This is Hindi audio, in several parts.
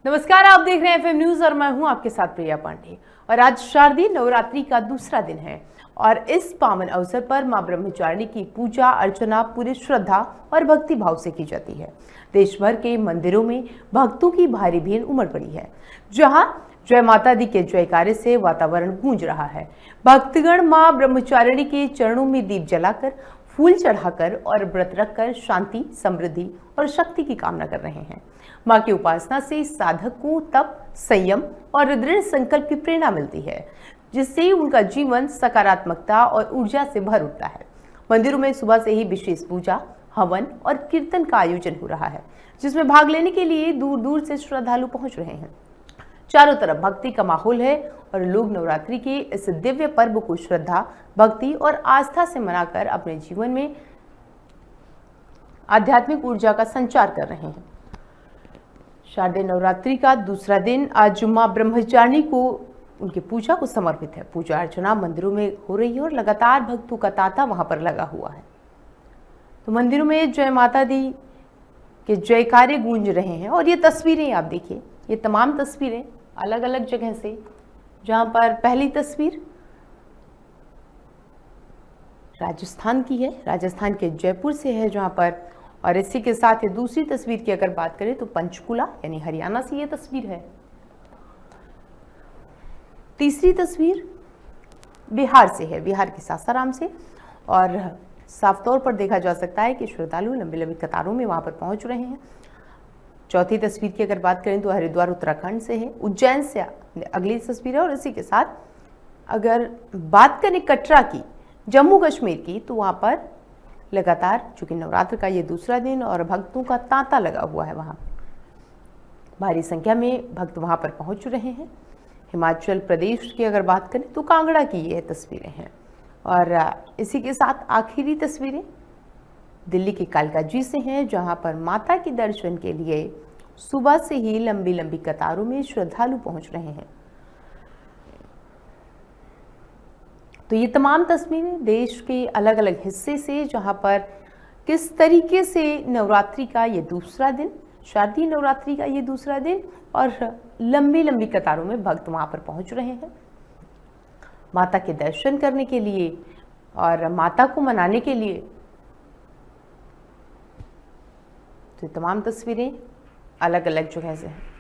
नमस्कार, आप देख रहे हैं एफएम न्यूज और मैं हूं आपके साथ प्रिया पांडे। और आज शारदीय नवरात्रि का दूसरा दिन है और इस पावन अवसर पर मां ब्रह्मचारिणी की पूजा अर्चना पूरी श्रद्धा और भक्ति भाव से की जाती है। देश भर के मंदिरों में भक्तों की भारी भीड़ उमड़ पड़ी है, जहां जय माता दी के जयकारे से वातावरण गूंज रहा है। भक्तगण मां ब्रह्मचारिणी के चरणों में दीप जलाकर, फूल चढ़ाकर और व्रत रखकर शांति, समृद्धि और शक्ति की कामना कर रहे हैं। मां की उपासना से साधक को तप, संयम और दृढ़ संकल्प की प्रेरणा मिलती है, जिससे उनका जीवन सकारात्मकता और ऊर्जा से भर उठता है। मंदिरों में सुबह से ही विशेष पूजा, हवन और कीर्तन का आयोजन हो रहा है, जिसमें भाग लेने के लिए दूर दूर से श्रद्धालु पहुंच रहे हैं। चारों तरफ भक्ति का माहौल है और लोग नवरात्रि के इस दिव्य पर्व को श्रद्धा, भक्ति और आस्था से मनाकर अपने जीवन में आध्यात्मिक ऊर्जा का संचार कर रहे हैं। शारदीय नवरात्रि का दूसरा दिन आज मां ब्रह्मचारिणी को उनकी पूजा को समर्पित है। पूजा अर्चना मंदिरों में हो रही है और लगातार भक्तों का तांता वहां पर लगा हुआ है। तो मंदिरों में जय माता दी के जयकारे गूंज रहे हैं और ये तस्वीरें आप देखिए, ये तमाम तस्वीरें अलग अलग जगह से, जहां पर पहली तस्वीर राजस्थान की है, राजस्थान के जयपुर से है जहां पर, और इसी के साथ ये दूसरी तस्वीर की अगर बात करें तो पंचकुला यानी हरियाणा से ये तस्वीर है। तीसरी तस्वीर बिहार से है, बिहार के सासाराम से, और साफ तौर पर देखा जा सकता है कि श्रद्धालु लंबी लंबी कतारों में वहां पर पहुंच रहे हैं। चौथी तस्वीर की अगर बात करें तो हरिद्वार उत्तराखंड से है, उज्जैन से अगली तस्वीर है, और इसी के साथ अगर बात करें कटरा की, जम्मू कश्मीर की, तो वहां पर लगातार चूंकि नवरात्र का ये दूसरा दिन और भक्तों का तांता लगा हुआ है, वहां भारी संख्या में भक्त वहां पर पहुंच रहे हैं। हिमाचल प्रदेश की अगर बात करें तो कांगड़ा की ये तस्वीरें हैं, और इसी के साथ आखिरी तस्वीरें दिल्ली की कालका जी से हैं, जहां पर माता के दर्शन के लिए सुबह से ही लंबी लंबी कतारों में श्रद्धालु पहुंच रहे हैं। तो ये तमाम तस्वीरें देश के अलग अलग हिस्से से, जहां पर किस तरीके से नवरात्रि का ये दूसरा दिन, शारदीय नवरात्रि का ये दूसरा दिन, और लंबी लंबी कतारों में भक्त वहां पर पहुंच रहे हैं माता के दर्शन करने के लिए और माता को मनाने के लिए। तो तमाम तस्वीरें अलग अलग जगह से हैं।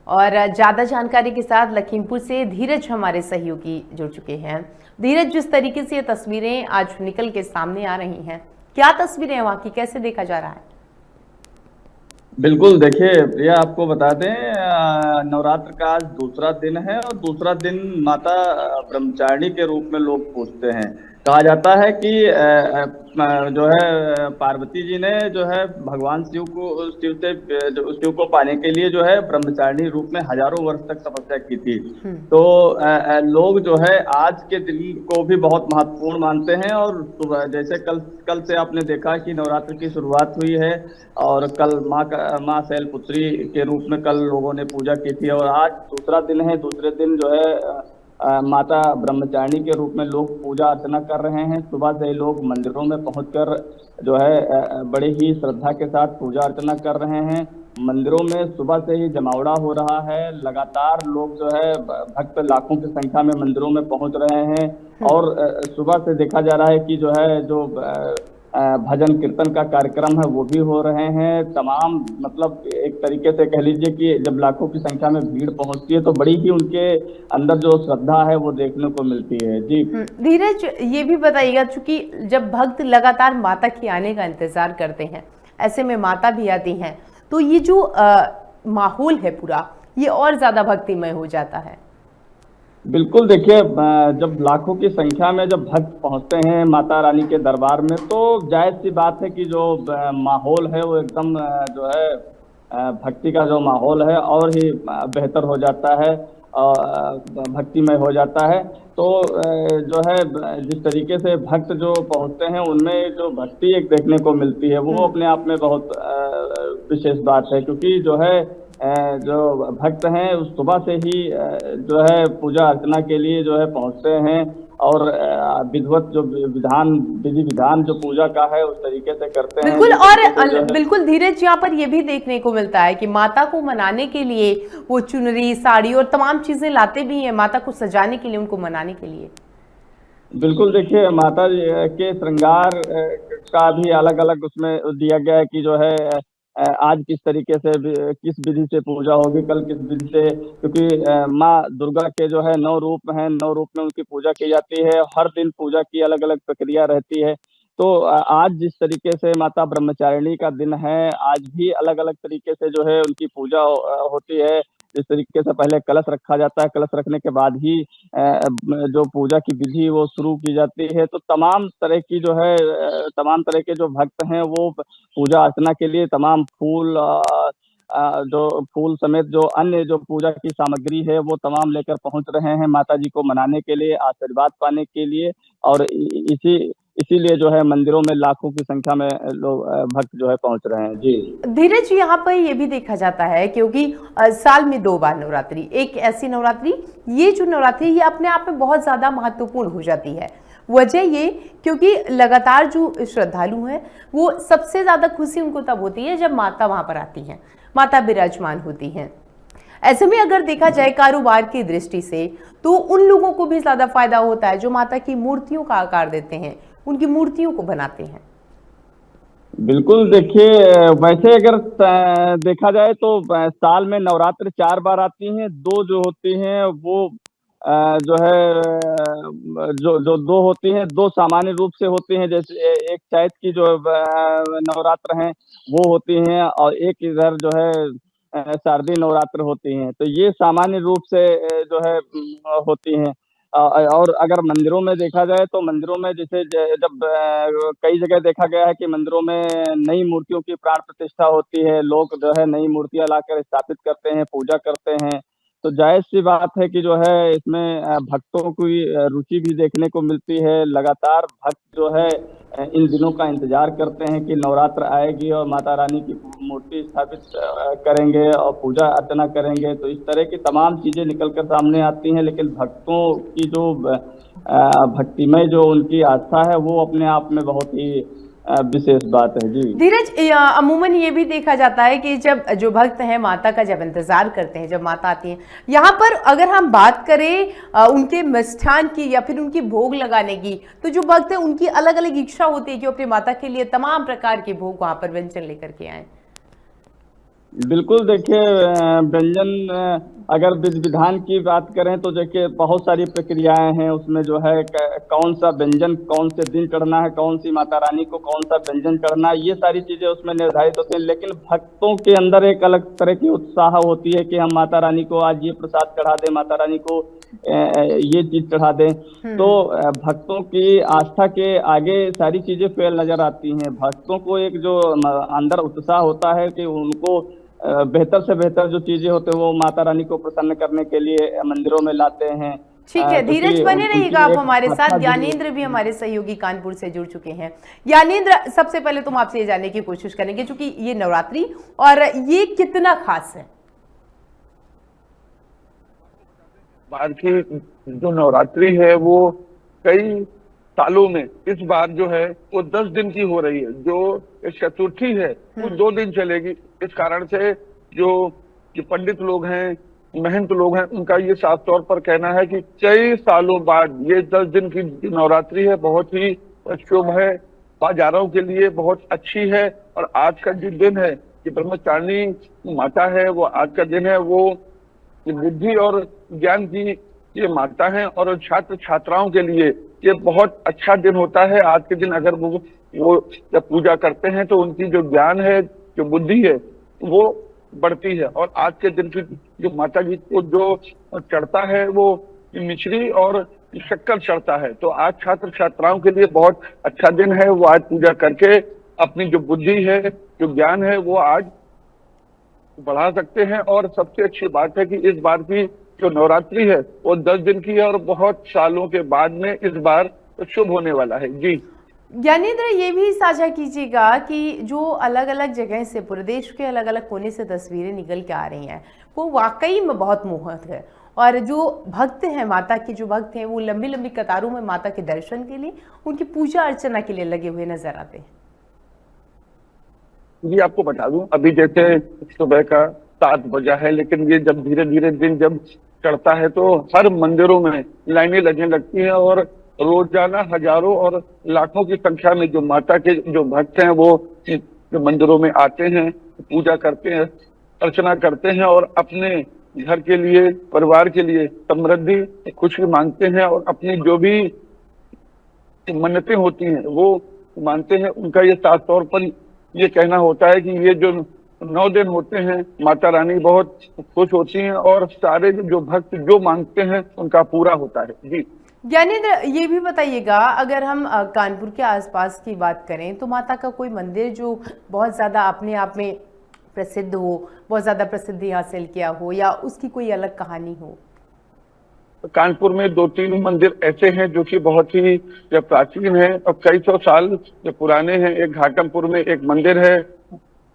और ज्यादा जानकारी के साथ लखीमपुर से धीरज हमारे सहयोगी जुड़ चुके हैं। धीरज, जिस तरीके से ये तस्वीरें आज निकल के सामने आ रही हैं, क्या तस्वीरें हैं वहां की, कैसे देखा जा रहा है? बिल्कुल, देखिए प्रिया, आपको बता दें नवरात्र का आज दूसरा दिन है और दूसरा दिन माता ब्रह्मचारिणी के रूप में लोग पूजते हैं। कहा जाता है कि जो है पार्वती जी ने जो है भगवान शिव को पाने के लिए जो है ब्रह्मचारिणी रूप में हजारों वर्ष तक तपस्या की थी। तो लोग जो है आज के दिन को भी बहुत महत्वपूर्ण मानते हैं, और जैसे कल से आपने देखा कि नवरात्र की शुरुआत हुई है और कल माँ शैलपुत्री के रूप में कल लोगों ने पूजा की थी, और आज दूसरा दिन है। दूसरे दिन जो है माता ब्रह्मचारिणी के रूप में लोग पूजा अर्चना कर रहे हैं। सुबह से लोग मंदिरों में पहुंचकर जो है बड़े ही श्रद्धा के साथ पूजा अर्चना कर रहे हैं। मंदिरों में सुबह से ही जमावड़ा हो रहा है, लगातार लोग जो है भक्त लाखों की संख्या में मंदिरों में पहुंच रहे हैं, और सुबह से देखा जा रहा है कि जो है जो भजन कीर्तन का कार्यक्रम है वो भी हो रहे हैं। तमाम मतलब एक तरीके से कह लीजिए कि जब लाखों की संख्या में भीड़ पहुंचती है तो बड़ी ही उनके अंदर जो श्रद्धा है वो देखने को मिलती है। जी धीरज, ये भी बताइएगा, चूंकि जब भक्त लगातार माता के आने का इंतजार करते हैं, ऐसे में माता भी आती हैं, तो ये जो माहौल है पूरा, ये और ज्यादा भक्तिमय हो जाता है। बिल्कुल, देखिए जब लाखों की संख्या में जब भक्त पहुंचते हैं माता रानी के दरबार में, तो जायज़ सी बात है कि जो माहौल है वो एकदम जो है भक्ति का जो माहौल है और ही बेहतर हो जाता है, भक्तिमय हो जाता है। तो जो है जिस तरीके से भक्त जो पहुंचते हैं उनमें जो भक्ति एक देखने को मिलती है वो अपने आप में बहुत विशेष बात है, क्योंकि जो है जो भक्त हैं उस सुबह से ही जो है पूजा अर्चना के लिए जो है पहुंचते हैं और विधिवत जो विधि विधान जो पूजा का है उस तरीके से करते हैं। बिल्कुल, जिस और तरीके से जो है बिल्कुल धीरज, यहाँ पर यह भी देखने को मिलता है कि माता को मनाने के लिए वो चुनरी, साड़ी और तमाम चीजें लाते भी हैं माता को सजाने के लिए, उनको मनाने के लिए। बिल्कुल, देखिए माता जी के श्रृंगार का भी अलग अलग उसमें दिया गया है कि जो है आज किस तरीके से किस विधि से पूजा होगी, कल किस विधि से, क्योंकि माँ दुर्गा के जो है 9 रूप हैं, 9 रूप में उनकी पूजा की जाती है। हर दिन पूजा की अलग अलग प्रक्रिया रहती है। तो आज जिस तरीके से माता ब्रह्मचारिणी का दिन है, आज भी अलग अलग तरीके से जो है उनकी पूजा होती है। जिस तरीके से पहले कलश रखा जाता है, कलश रखने के बाद ही जो पूजा की विधि वो शुरू की जाती है। तो तमाम तरह की जो है तमाम तरह के जो भक्त हैं वो पूजा अर्चना के लिए तमाम फूल जो फूल समेत जो अन्य जो पूजा की सामग्री है वो तमाम लेकर पहुंच रहे हैं माता जी को मनाने के लिए, आशीर्वाद पाने के लिए। और इसीलिए जो है मंदिरों में लाखों की संख्या में लोग भक्त जो है पहुंच रहे हैं। जी धीरज, यहाँ पर यह भी देखा जाता है क्योंकि साल में 2 बार नवरात्रि, एक ऐसी नवरात्रि, ये जो नवरात्रि ये अपने आप में बहुत ज्यादा महत्वपूर्ण हो जाती है। वजह ये क्योंकि लगातार जो श्रद्धालु हैं वो सबसे ज्यादा खुशी उनको तब होती है जब माता वहां पर आती हैं, माता विराजमान होती हैं। ऐसे में अगर देखा जाए कारोबार की दृष्टि से तो उन लोगों को भी ज्यादा फायदा होता है जो माता की मूर्तियों का आकार देते हैं, उनकी मूर्तियों को बनाते हैं। बिल्कुल, देखिए वैसे अगर देखा जाए तो साल में नवरात्र 4 बार आती हैं। 2 जो होती हैं वो जो है जो जो 2 होती हैं, 2 सामान्य रूप से होती हैं। जैसे एक चैत की जो नवरात्र हैं वो होती हैं, और एक इधर जो है शारदीय नवरात्र होती हैं। तो ये सामान्य रूप से जो है होती हैं। और अगर मंदिरों में देखा जाए तो मंदिरों में जैसे जब कई जगह देखा गया है कि मंदिरों में नई मूर्तियों की प्राण प्रतिष्ठा होती है, लोग जो है नई मूर्तियां लाकर स्थापित करते हैं, पूजा करते हैं। तो जायज़ सी बात है कि जो है इसमें भक्तों की रुचि भी देखने को मिलती है। लगातार भक्त जो है इन दिनों का इंतजार करते हैं कि नवरात्र आएगी और माता रानी की मूर्ति स्थापित करेंगे और पूजा अर्चना करेंगे। तो इस तरह की तमाम चीजें निकल कर सामने आती हैं, लेकिन भक्तों की जो भक्तिमय जो उनकी आस्था है वो अपने आप में बहुत ही विशेष बात है। जी धीरज, अमूमन ये भी देखा जाता है कि जब जो भक्त हैं माता का जब इंतजार करते हैं, जब माता आती हैं, यहाँ पर अगर हम बात करें उनके मिष्ठान की या फिर उनकी भोग लगाने की, तो जो भक्त हैं उनकी अलग अलग इच्छा होती है कि वो अपनी माता के लिए तमाम प्रकार के भोग वहां पर व्यंजन लेकर के आए। बिल्कुल, देखिए व्यंजन अगर विधि विधान की बात करें तो देखिए बहुत सारी प्रक्रियाएं हैं उसमें। जो है कौन सा व्यंजन कौन से दिन चढ़ना है, कौन सी माता रानी को कौन सा व्यंजन चढ़ना है, ये सारी चीजें उसमें निर्धारित होती हैं। लेकिन भक्तों के अंदर एक अलग तरह की उत्साह होती है कि हम माता रानी को आज ये प्रसाद चढ़ा दें, माता रानी को ये चीज चढ़ा दें। तो भक्तों की आस्था के आगे सारी चीजें फेल नजर आती हैं। भक्तों को एक जो अंदर उत्साह होता है कि उनको बेहतर से बेहतर जो चीजें होते हैं वो माता रानी को प्रसन्न करने के लिए मंदिरों में लाते हैं। ठीक है धीरज, बने रहिएगा आप हमारे साथ। ज्ञानेंद्र भी हमारे सहयोगी कानपुर से जुड़ चुके हैं। ज्ञानेंद्र, सबसे पहले तुम आपसे ये जानने की कोशिश करेंगे क्योंकि ये नवरात्रि और ये कितना खास है। बार की जो नवरात्रि है वो कई सालों में इस बार जो है वो 10 दिन की हो रही है। जो चतुर्थी है वो 2 दिन चलेगी। इस कारण से जो पंडित लोग हैं, महंत लोग हैं, उनका ये साफ तौर पर कहना है कि कई सालों बाद ये 10 दिन की नवरात्रि है बहुत ही शुभ है, बाजारों के लिए बहुत अच्छी है। और आज का जो दिन है कि ब्रह्मचारिणी माता है, वो आज का दिन है वो बुद्धि और ज्ञान की ये माता है। और छात्र छात्राओं के लिए ये बहुत अच्छा दिन होता है। आज के दिन अगर वो जब पूजा करते हैं तो उनकी जो ज्ञान है, जो बुद्धि है, वो बढ़ती है। और आज के दिन की जो माता जी को जो चढ़ता है वो मिश्री और शक्कर चढ़ता है। तो आज छात्र छात्राओं के लिए बहुत अच्छा दिन है। वो आज पूजा करके अपनी जो बुद्धि है, जो ज्ञान है, वो आज बढ़ा सकते हैं। और सबसे अच्छी बात है कि इस बार की जो नवरात्रि है वो 10 दिन की है और बहुत सालों के बाद में इस बार शुभ होने वाला है। जी ज्ञानेंद्र, ये भी साझा कीजिएगा कि जो अलग अलग जगह से, पूरे देश के अलग अलग कोने से तस्वीरें निकल के आ रही हैं, वो वाकई में बहुत मोहक है। और जो भक्त हैं, माता के जो भक्त हैं, वो लंबी लंबी कतारों में माता के दर्शन के लिए, उनकी पूजा अर्चना के लिए लगे हुए नजर आते हैं। जी आपको बता दूं, अभी जैसे सुबह का 7 बजा है, लेकिन ये जब धीरे धीरे दिन जब चढ़ता है तो हर मंदिरों में लाइनें लगने लगती हैं और रोजाना हजारों और लाखों की संख्या में जो माता के जो भक्त हैं वो जो मंदिरों में आते हैं, पूजा करते हैं, अर्चना करते हैं और अपने घर के लिए, परिवार के लिए समृद्धि, खुशी मांगते हैं और अपनी जो भी मन्नतें होती हैं वो मानते हैं। उनका ये साफ तौर पर ये कहना होता है कि ये जो 9 दिन होते हैं, माता रानी बहुत खुश होती हैं और सारे जो भक्त जो मांगते हैं उनका पूरा होता है। जी ज्ञानेंद्र, ये भी बताइएगा, अगर हम कानपुर के आसपास की बात करें तो माता का कोई मंदिर जो बहुत ज्यादा अपने आप में प्रसिद्ध हो, बहुत ज्यादा प्रसिद्धि हासिल किया हो, या उसकी कोई अलग कहानी हो? कानपुर में 2-3 मंदिर ऐसे हैं जो कि बहुत ही प्राचीन है और कई सौ साल जो पुराने हैं। एक घाटमपुर में एक मंदिर है,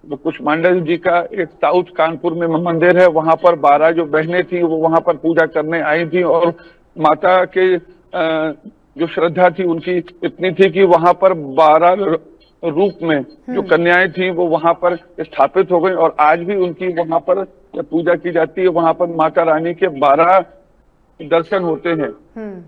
जो कुष्मांडा जी का। एक साउथ कानपुर में मंदिर है, वहां पर 12 जो बहनें थी वो वहां पर पूजा करने आई थी और माता के जो श्रद्धा थी उनकी इतनी थी कि वहां पर 12 रूप में जो कन्याएं थी वो वहां पर स्थापित हो गई और आज भी उनकी वहां पर पूजा की जाती है। वहां पर माता रानी के 12 दर्शन होते हैं।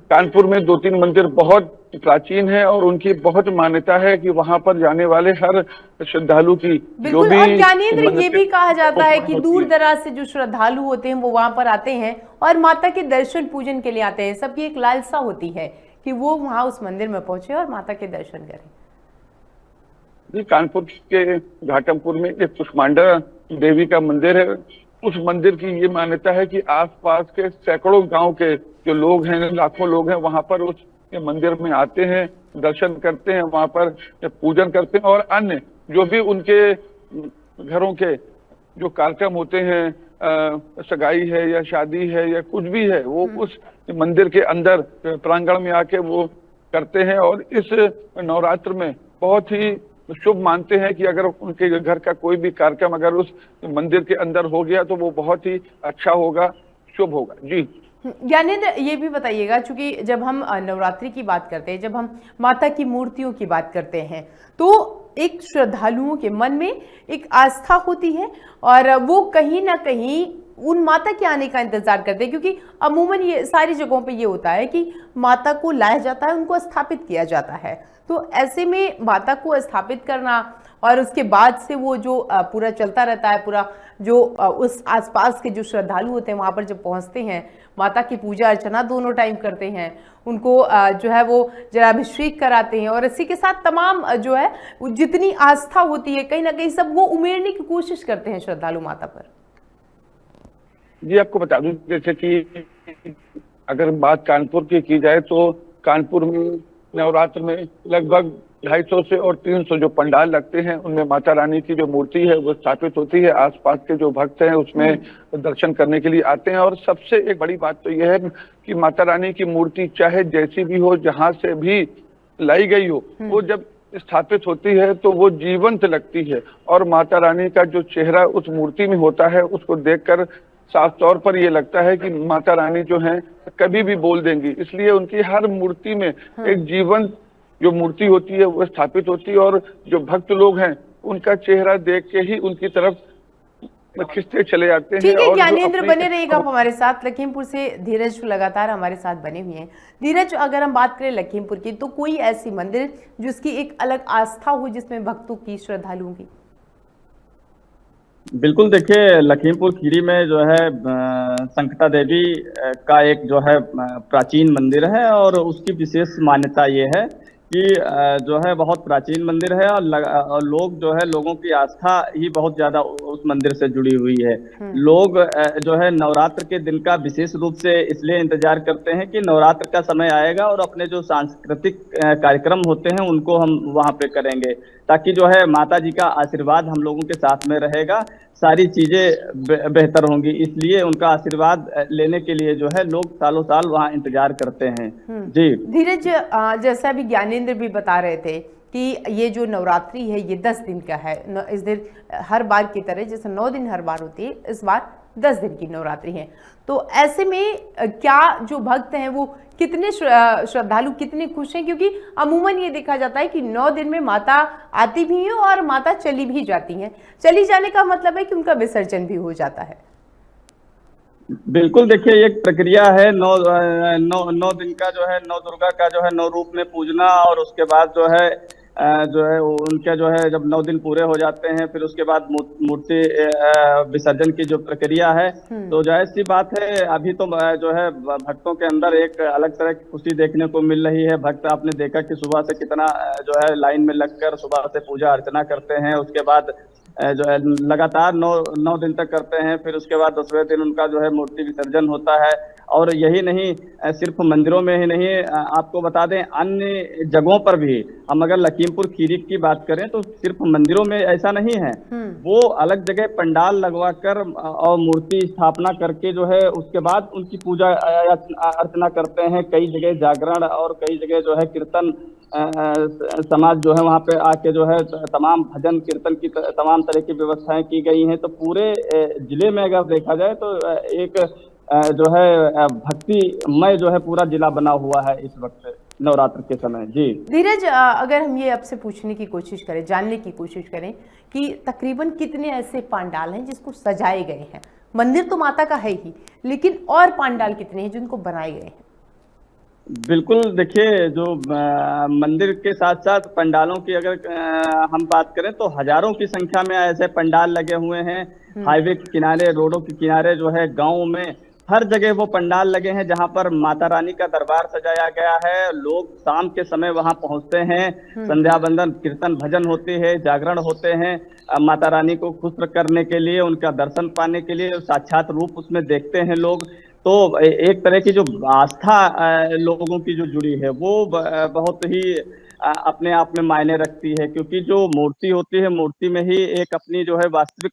कानपुर में 2-3 मंदिर बहुत प्राचीन है और उनकी बहुत मान्यता है कि वहां पर जाने वाले हर श्रद्धालु की जो भी। और ज्ञानेंद्र, ये भी कहा जाता है कि दूर दराज से जो श्रद्धालु होते हैं वो वहां पर आते हैं और माता के दर्शन पूजन के लिए आते हैं। सबकी एक लालसा होती है कि वो वहां उस मंदिर में पहुंचे और माता के दर्शन करें। जी, कानपुर के घाटमपुर में एक कुष्मांडा देवी का मंदिर है। उस मंदिर की ये मान्यता है कि आसपास के सैकड़ों गांव के जो लोग हैं, लाखों लोग हैं, वहां पर उस मंदिर में आते हैं, दर्शन करते हैं, वहां पर पूजन करते हैं और अन्य जो भी उनके घरों के जो कार्यक्रम होते हैं, सगाई है या शादी है या कुछ भी है, वो उस मंदिर के अंदर प्रांगण में आके वो करते हैं। और इस नवरात्र में बहुत ही शुभ मानते हैं कि अगर उनके घर का कोई भी कार्यक्रम अगर उस मंदिर के अंदर हो गया तो वो बहुत ही अच्छा होगा, शुभ होगा। जी ज्ञानेंद्र, ये भी बताइएगा, चूंकि जब हम नवरात्रि की बात करते हैं, जब हम माता की मूर्तियों की बात करते हैं, तो एक श्रद्धालुओं के मन में एक आस्था होती है और वो कहीं ना कहीं उन माता के आने का इंतजार करते हैं, क्योंकि अमूमन ये सारी जगहों पे ये होता है कि माता को लाया जाता है, उनको स्थापित किया जाता है। तो ऐसे में माता को स्थापित करना और उसके बाद से वो जो पूरा चलता रहता है, पूरा जो उस आसपास के जो श्रद्धालु होते हैं वहां पर जब पहुंचते हैं, माता की पूजा अर्चना दोनों टाइम करते हैं, उनको जो है वो जलाभिषेक कराते हैं और इसी के साथ तमाम जो है जितनी आस्था होती है कहीं ना कहीं सब वो उमेरने की कोशिश करते हैं श्रद्धालु माता पर। जी आपको बता दूं, जैसे कि अगर बात कानपुर की जाए तो कानपुर में नवरात्र में लगभग 250 से और 300 जो पंडाल लगते हैं, उनमें माता रानी की जो मूर्ति है वो स्थापित होती है। आसपास के जो भक्त हैं उसमें दर्शन करने के लिए आते हैं। और सबसे एक बड़ी बात तो यह है कि माता रानी की मूर्ति चाहे जैसी भी हो, जहां से भी लाई गई हो, वो जब स्थापित होती है तो वो जीवंत लगती है और माता रानी का जो चेहरा उस मूर्ति में होता है उसको देखकर साफ तौर पर ये लगता है कि माता रानी जो है कभी भी बोल देंगी। इसलिए उनकी हर मूर्ति में एक जीवंत जो मूर्ति होती है वो स्थापित होती है और जो भक्त लोग हैं उनका चेहरा देख के ही उनकी तरफ खिंचते चले जाते हैं। ठीक है ज्ञानेंद्र, बने रहिएगा आप हमारे साथ। लखीमपुर से धीरज लगातार हमारे साथ बने हुए हैं। धीरज, अगर हम बात करें लखीमपुर की, तो कोई ऐसी मंदिर जिसकी एक अलग आस्था हो जिसमें भक्तों की, श्रद्धालुओं की? बिल्कुल, देखिए लखीमपुर खीरी में जो है संकटा देवी का एक जो है प्राचीन मंदिर है और उसकी विशेष मान्यता ये है कि जो है बहुत प्राचीन मंदिर है और लोग जो है, लोगों की आस्था ही बहुत ज्यादा उस मंदिर से जुड़ी हुई है। लोग जो है नवरात्र के दिन का विशेष रूप से इसलिए इंतजार करते हैं कि नवरात्र का समय आएगा और अपने जो सांस्कृतिक कार्यक्रम होते हैं उनको हम वहां पे करेंगे, ताकि जो है माता जी का आशीर्वाद हम लोगों के साथ में रहेगा, सारी चीजें बेहतर होंगी। इसलिए उनका आशीर्वाद लेने के लिए जो है लोग सालों साल वहाँ इंतजार करते हैं। जी धीरज, जैसा अभी ज्ञानेंद्र भी बता रहे थे कि ये जो नवरात्रि है ये 10 दिन का है। इस दिन हर बार की तरह जैसे 9 दिन हर बार होती है, इस बार 10 दिन की नवरात्रि है। तो ऐसे में क्या जो भक्त हैं वो कितने श्रद्धालु कितने खुश हैं, क्योंकि अमूमन ये देखा जाता है कि 9 दिन में माता आती भी है और माता चली भी जाती हैं। चली जाने का मतलब है कि उनका विसर्जन भी हो जाता है। बिल्कुल, देखिए एक प्रक्रिया है। नौ दिन का जो है, नौ दुर्गा का जो है 9 रूप में पूजना, और उसके बाद जो है उनके जो है जब 9 दिन पूरे हो जाते हैं, फिर उसके बाद मूर्ति विसर्जन की जो प्रक्रिया है, तो जाहिर सी बात है अभी तो जो है भक्तों के अंदर एक अलग तरह की खुशी देखने को मिल रही है। भक्त आपने देखा कि सुबह से कितना जो है लाइन में लगकर सुबह से पूजा अर्चना करते हैं, उसके बाद जो है लगातार 9 दिन तक करते हैं, फिर उसके बाद 10वें दिन उनका जो है मूर्ति विसर्जन होता है। और यही नहीं, सिर्फ मंदिरों में ही नहीं, आपको बता दें अन्य जगहों पर भी, हम अगर लखीमपुर खीरी की बात करें तो सिर्फ मंदिरों में ऐसा नहीं है, वो अलग जगह पंडाल लगवा कर और मूर्ति स्थापना करके जो है उसके बाद उनकी पूजा अर्चना करते हैं। कई जगह जागरण और कई जगह जो है कीर्तन समाज जो है वहाँ पे आके जो है तमाम भजन कीर्तन की तमाम तरह की व्यवस्थाएं की गई हैं। तो पूरे जिले में अगर देखा जाए तो एक जो है भक्तिमय जो है पूरा जिला बना हुआ है इस वक्त नवरात्र के समय। जी धीरज, अगर हम ये आपसे पूछने की कोशिश करें, जानने की कोशिश करें कि तकरीबन कितने ऐसे पंडाल हैं जिसको सजाए गए हैं? मंदिर तो माता का है ही, लेकिन और पंडाल कितने हैं जिनको बनाए गए हैं? बिल्कुल, देखिए जो मंदिर के साथ साथ पंडालों की अगर हम बात करें तो हजारों की संख्या में ऐसे पंडाल लगे हुए हैं। हाईवे के किनारे, रोडों के किनारे जो है, गाँव में हर जगह वो पंडाल लगे हैं जहां पर माता रानी का दरबार सजाया गया है। लोग शाम के समय वहां पहुंचते हैं, संध्या बंदन कीर्तन भजन होती है, जागरण होते हैं, माता रानी को खुश करने के लिए, उनका दर्शन पाने के लिए, साक्षात रूप उसमें देखते हैं लोग। तो एक तरह की जो आस्था लोगों की जो जुड़ी है वो बहुत ही अपने आप में मायने रखती है, क्योंकि जो मूर्ति होती है, मूर्ति में ही एक अपनी जो है वास्तविक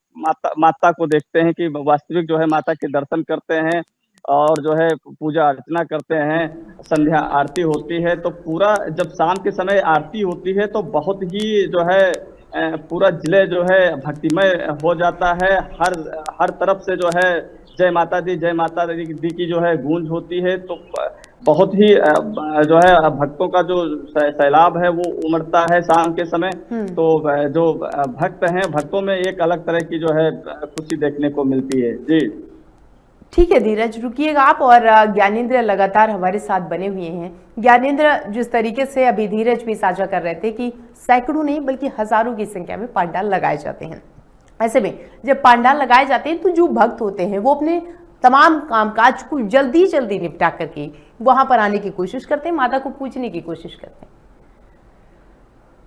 माता को देखते हैं कि वास्तविक जो है माता के दर्शन करते हैं और जो है पूजा अर्चना करते हैं। संध्या आरती होती है, तो पूरा जब शाम के समय आरती होती है तो बहुत ही जो है पूरा जिले जो है भक्तिमय हो जाता है। हर तरफ से जो है जय माता दी की जो है गूंज होती है। तो बहुत ही जो है भक्तों का जो सैलाब है वो उमड़ता है शाम के समय। तो जो भक्त हैं, भक्तों में एक अलग तरह की जो है खुशी देखने को मिलती है। जी ठीक है धीरज, रुकिएगा आप, और ज्ञानेंद्र लगातार हमारे साथ बने हुए हैं। ज्ञानेंद्र, जिस तरीके से अभी धीरज भी साझा कर रहे थे कि सैकड़ों नहीं बल्कि हजारों की संख्या में पंडाल लगाए जाते हैं, ऐसे में जब पंडाल लगाए जाते हैं तो जो भक्त होते हैं वो अपने तमाम कामकाज को जल्दी जल्दी निपटा करके वहां पर आने की कोशिश करते हैं, माता को पूजने की कोशिश करते हैं।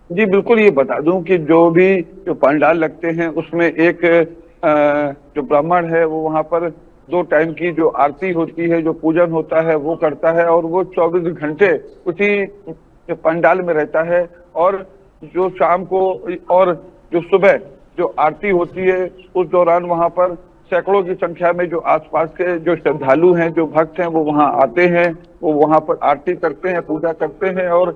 जी बिल्कुल, ये बता दूं कि जो पंडाल लगते हैं उसमें एक जो ब्राह्मण है वो वहां पर 2 टाइम की जो आरती होती है, जो पूजन होता है वो करता है, और वो 24 घंटे उसी पंडाल में रहता है। और जो शाम को और जो सुबह जो आरती होती है उस दौरान वहां पर सैकड़ों की संख्या में जो आसपास के जो श्रद्धालु हैं, जो भक्त हैं, वो वहां आते हैं, वो वहां पर आरती करते हैं, पूजा करते हैं, और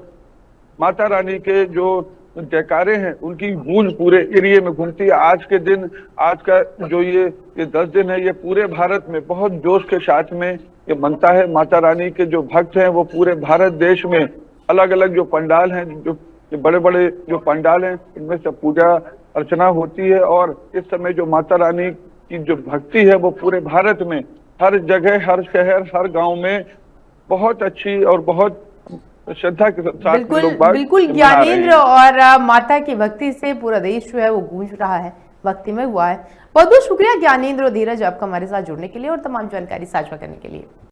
माता रानी के जो जयकारे हैं उनकी गूंज पूरे एरिया में घूमती है। आज के दिन, आज का जो ये 10 दिन है, ये पूरे भारत में बहुत जोश के साथ में ये मनता है। माता रानी के जो भक्त हैं वो पूरे भारत देश में अलग अलग जो पंडाल हैं, जो बड़े बड़े जो पंडाल हैं, इनमें सब पूजा अर्चना होती है। और इस समय जो माता रानी की जो भक्ति है वो पूरे भारत में हर जगह, हर शहर, हर गांव में बहुत अच्छी और बहुत श्रद्धा के साथ बिल्कुल ज्ञानेंद्र, और माता की भक्ति से पूरा देश जो है वो गूंज रहा है, भक्तिमय हुआ है। बहुत बहुत शुक्रिया ज्ञानेंद्र और धीरज आपका हमारे साथ जुड़ने के लिए और तमाम जानकारी साझा करने के लिए।